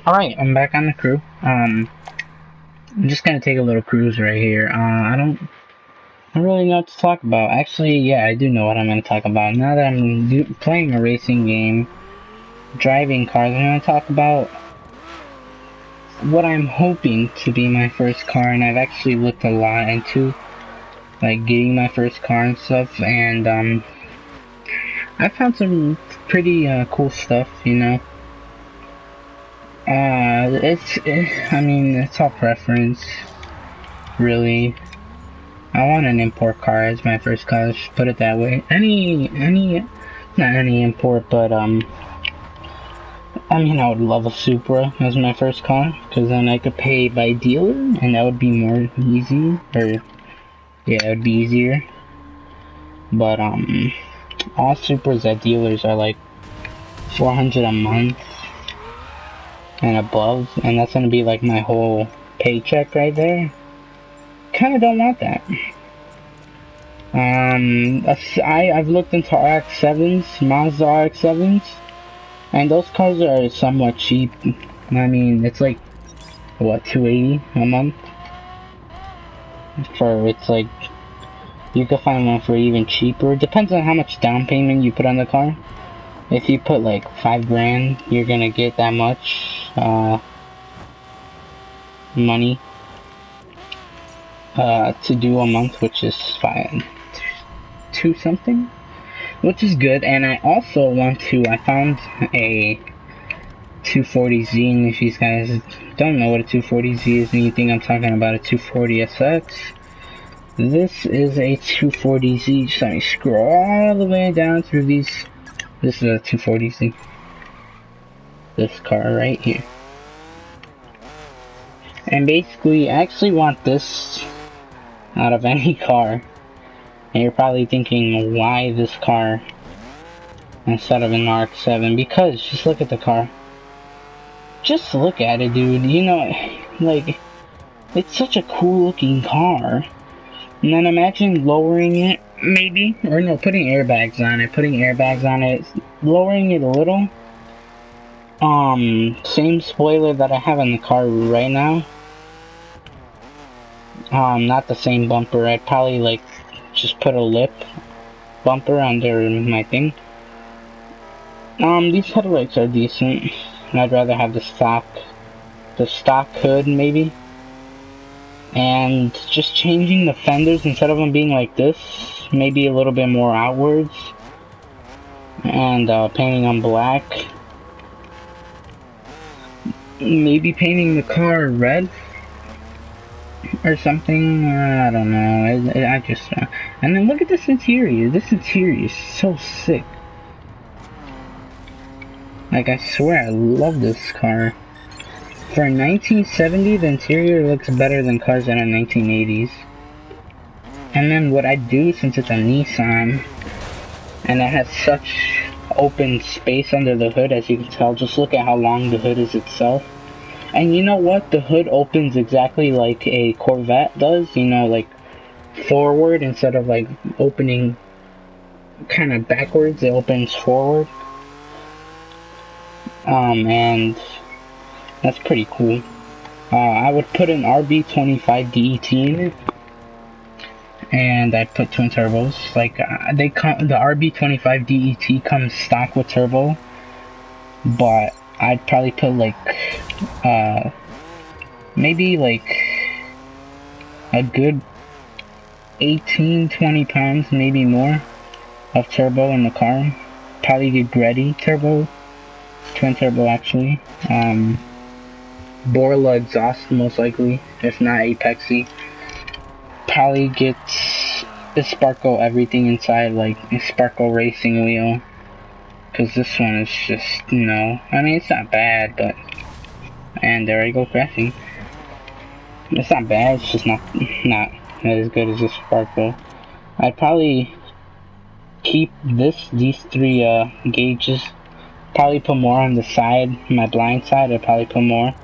Alright, I'm back on the crew. I'm just gonna take a little cruise right here. I don't really know what to talk about. Actually, yeah, I do know what I'm gonna talk about. Now that I'm playing a racing game, driving cars, I'm gonna talk about what I'm hoping to be my first car, and I've actually looked a lot into, like, getting my first car and stuff, and, I found some pretty, cool stuff, you know. I mean, it's all preference, really. I want an import car as my first car, let's put it that way. Not any import, but, I mean, I would love a Supra as my first car, because then I could pay by dealer, and that would be more easy, or, yeah, it would be easier. But, all Supras at dealers are like $400 a month and above, and that's gonna be like my whole paycheck right there. Kinda don't want that. I've looked into RX-7s, Mazda RX-7s, and those cars are somewhat cheap. I mean, it's like, what, $280 a month? It's like, you could find one for even cheaper. It depends on how much down payment you put on the car. If you put like $5 grand, you're gonna get that much, money, to do a month, which is fine. Two something? Which is good, and I also I found a 240Z, and if you guys don't know what a 240Z is and you think I'm talking about a 240SX, this is a 240Z. Just let me scroll all the way down through these. This is a 240Z. This car right here. And basically, I actually want this out of any car. And you're probably thinking, why this car instead of an RX-7? Because, just look at the car. Just look at it, dude. You know, like, it's such a cool looking car. And then imagine lowering it, maybe, or no, putting airbags on it, lowering it a little. Same spoiler that I have on the car right now. Not the same bumper. I'd probably, like, just put a lip bumper under my thing. These headlights are decent. I'd rather have the stock hood, maybe. And just changing the fenders, instead of them being like this, maybe a little bit more outwards. And, painting them black. Maybe painting the car red or something. I don't know. I just and then look at this interior. This interior is so sick. Like, I swear, I love this car. For a 1970, the interior looks better than cars in the 1980s. And then what I do, since it's a Nissan and it has such open space under the hood, as you can tell, just look at how long the hood is itself. And you know what? The hood opens exactly like a Corvette does, you know, like forward instead of like opening kind of backwards, it opens forward. And that's pretty cool. I would put an RB25 DET in it. And I put twin turbos. Like, the RB25 DET comes stock with turbo. But I'd probably put like, maybe like a good 18-20 pounds, maybe more, of turbo in the car. Probably get Greddy turbo, twin turbo actually. Borla exhaust most likely, if not Apexy. Probably get the Sparko everything inside, like a Sparko racing wheel. Cause this one is just, no. I mean, it's not bad, but, and there I go crashing. It's not bad, it's just not as good as this Sparko. I'd probably keep these three gauges. Probably put more on the side, my blind side. I'd probably put more.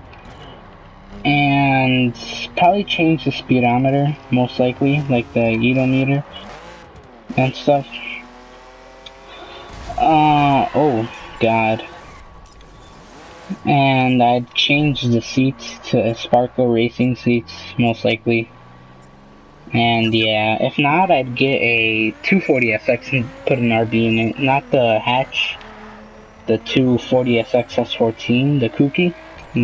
And probably change the speedometer, most likely, like the odometer and stuff. Oh god. And I'd change the seats to Sparko racing seats, most likely. And yeah, if not, I'd get a 240SX and put an RB in it. Not the hatch, the 240SX S14, the kooky.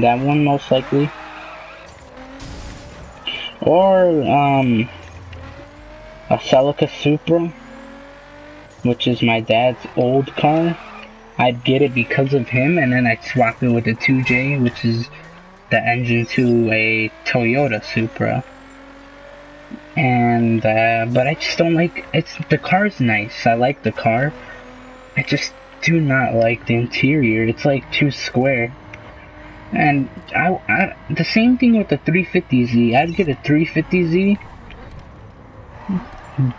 That one, most likely. Or, a Celica Supra, which is my dad's old car. I'd get it because of him, and then I'd swap it with a 2J, which is the engine to a Toyota Supra. And but I just don't like the car's nice. I like the car. I just do not like the interior. It's like too square. And the same thing with the 350Z. I'd get a 350Z,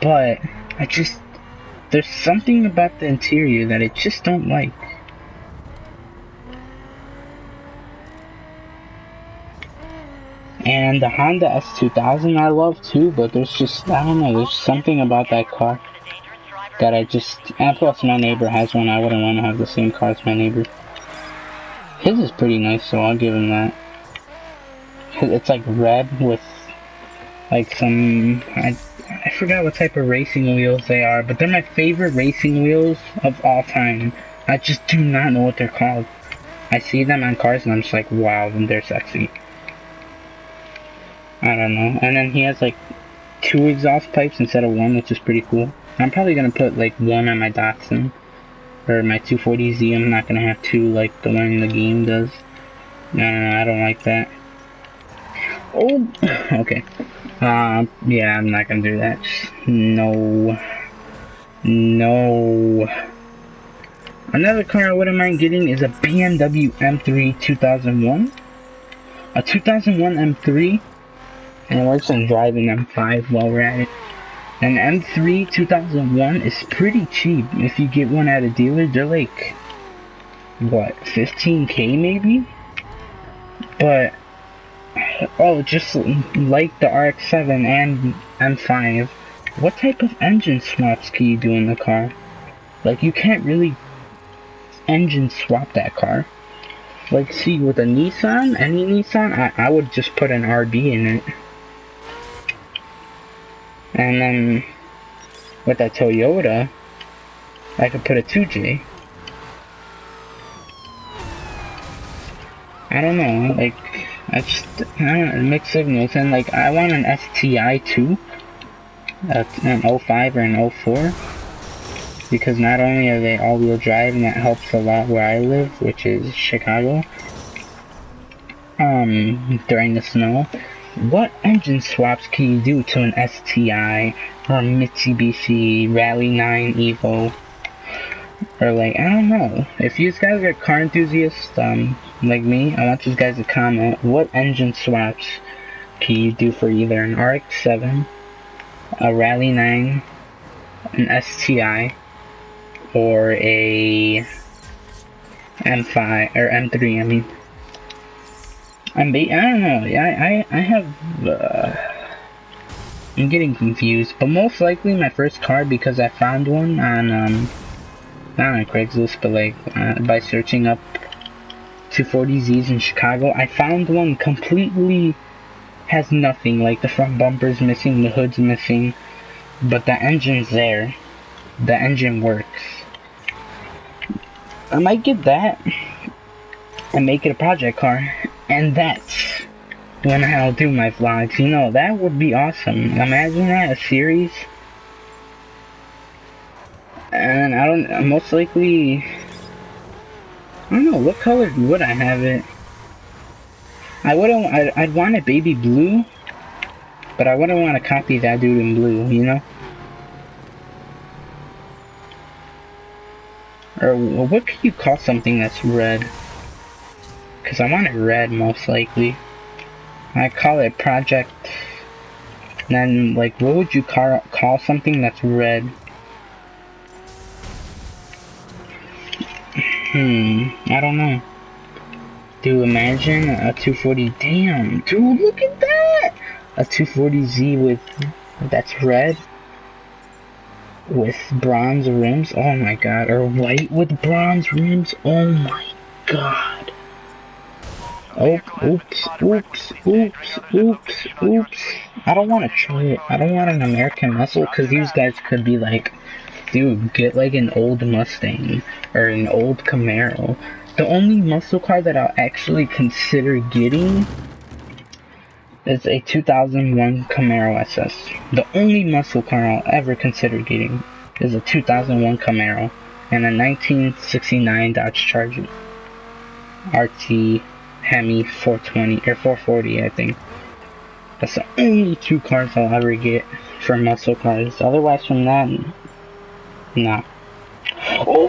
but there's something about the interior that I just don't like. And the Honda S2000 I love too, but there's just, I don't know, there's something about that car that and plus my neighbor has one. I wouldn't want to have the same car as my neighbor. His is pretty nice, so I'll give him that. It's like red with like some, I forgot what type of racing wheels they are, but they're my favorite racing wheels of all time. I just do not know what they're called. I see them on cars and I'm just like, wow, they're sexy. I don't know. And then he has like 2 exhaust pipes instead of 1, which is pretty cool. I'm probably gonna put like 1 on my Datsun or my 240Z. I'm not gonna have 2 like the one in the game does. No, I don't like that. Oh, okay. Yeah, I'm not gonna do that. No. Another car I wouldn't mind getting is a BMW M3 2001. A 2001 M3. And it works on driving M5 while we're at it. An M3 2001 is pretty cheap. If you get one at a dealer, they're like, what, 15K maybe? But, oh, just like the RX-7 and M5, what type of engine swaps can you do in the car? Like, you can't really engine swap that car. Like, see, with a Nissan, any Nissan, I would just put an RB in it. And then with that Toyota, I could put a 2J. I don't know, like, I don't know, mixed signals. And like, I want an STI too, an 05 or an 04, because not only are they all-wheel drive, and that helps a lot where I live, which is Chicago, during the snow. What engine swaps can you do to an STI or a Mitsubishi Rally 9 Evo? Or like, I don't know. If you guys are car enthusiasts, like me, I want you guys to comment what engine swaps can you do for either an RX-7, a Rally 9, an STI, or a M5, or M3, I mean. I don't know, I have, I'm getting confused, but most likely my first car, because I found one on, not on Craigslist, but like, by searching up 240Zs in Chicago, I found one completely has nothing, like the front bumper's missing, the hood's missing, but the engine's there, the engine works. I might get that, and make it a project car. And that's when I'll do my vlogs. You know, that would be awesome. Imagine that, a series. And most likely, I don't know, what color would I have it? I'd want it baby blue, but I wouldn't want to copy that dude in blue, you know? Or what could you call something that's red? Because I want it red, most likely. I call it Project. Then, like, what would you call something that's red? I don't know. Dude, imagine a 240. Damn, dude, look at that! A 240Z that's red. With bronze rims. Oh my god. Or white with bronze rims. Oh my god. Oh, oops, oops, oops, oops, oops. I don't want to try it. I don't want an American muscle, because these guys could be like, dude, get like an old Mustang or an old Camaro. The only muscle car that I'll actually consider getting is a 2001 Camaro SS. The only muscle car I'll ever consider getting is a 2001 Camaro and a 1969 Dodge Charger RT Hemi 420 or 440, I think. That's the only two cars I'll ever get for muscle cars. Otherwise, from that, nah. Oh,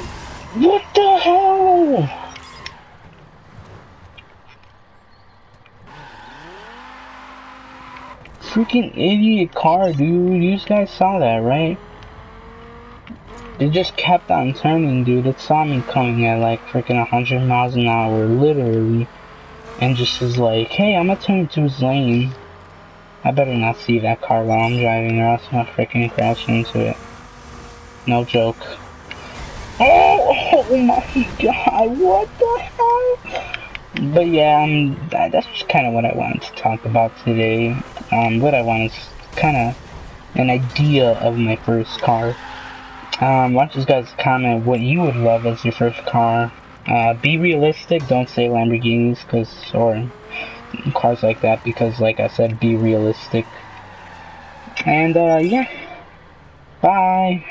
what the hell? Freaking idiot car, dude. You guys saw that, right? It just kept on turning, dude. It saw me coming at like freaking 100 miles an hour, literally. And just was like, hey, I'm gonna turn into his lane. I better not see that car while I'm driving, or else I'm gonna freaking crash into it. No joke. Oh my god, what the hell? But yeah, that's just kind of what I wanted to talk about today. What I wanted is kind of an idea of my first car. Why don't you guys comment what you would love as your first car. Be realistic, don't say Lamborghinis, or cars like that, because like I said, be realistic. And yeah, bye.